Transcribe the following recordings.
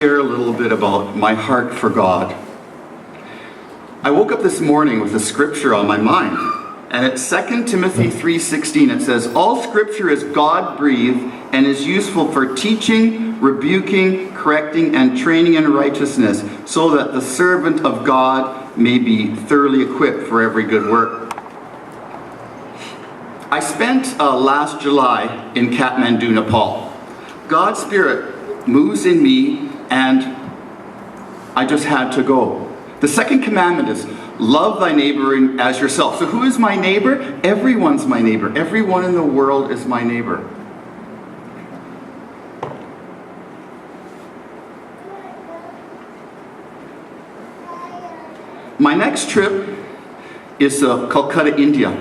Share a little bit about my heart for God. I woke up this morning with a scripture on my mind, and it's 2 Timothy 3:16. It says, "All scripture is God-breathed and is useful for teaching, rebuking, correcting, and training in righteousness, so that the servant of God may be thoroughly equipped for every good work." I spent last July in Kathmandu, Nepal. God's Spirit moves in me, and I just had to go. The second commandment is, love thy neighbor as yourself. So who is my neighbor? Everyone's my neighbor. Everyone in the world is my neighbor. My next trip is to Calcutta, India.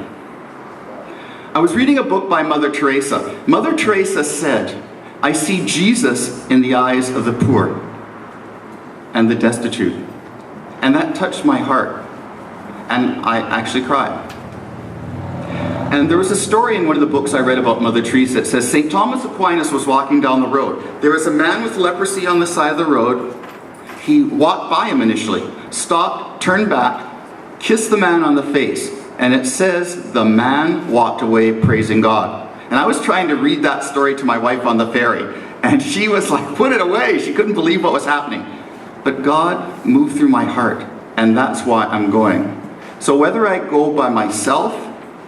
I was reading a book by Mother Teresa. Mother Teresa said, "I see Jesus in the eyes of the poor and the destitute." And that touched my heart. And I actually cried. And there was a story in one of the books I read about Mother Teresa. It says, St. Thomas Aquinas was walking down the road. There was a man with leprosy on the side of the road. He walked by him initially, stopped, turned back, kissed the man on the face. And it says, the man walked away praising God. And I was trying to read that story to my wife on the ferry. And she was like, put it away. She couldn't believe what was happening. But God moved through my heart. And that's why I'm going. So whether I go by myself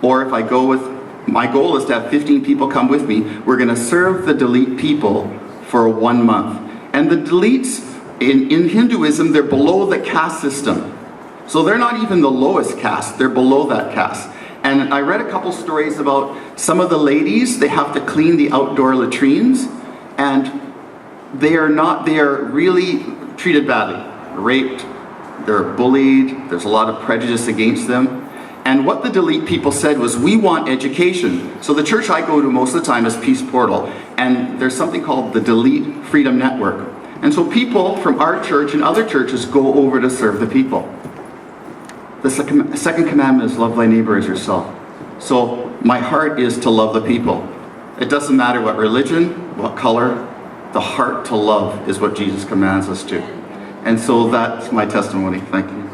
or if I go with, my goal is to have 15 people come with me. We're going to serve the Dalit people for 1 month. And the Dalits, in Hinduism, they're below the caste system. So they're not even the lowest caste, they're below that caste. And I read a couple stories about some of the ladies, they have to clean the outdoor latrines, and they are really treated badly. Raped, they're bullied, there's a lot of prejudice against them. And what the Dalit people said was, we want education. So the church I go to most of the time is Peace Portal, and there's something called the Dalit Freedom Network. And so people from our church and other churches go over to serve the people. The second commandment is love thy neighbor as yourself. So my heart is to love the people. It doesn't matter what religion, what color, the heart to love is what Jesus commands us to. And so that's my testimony. Thank you.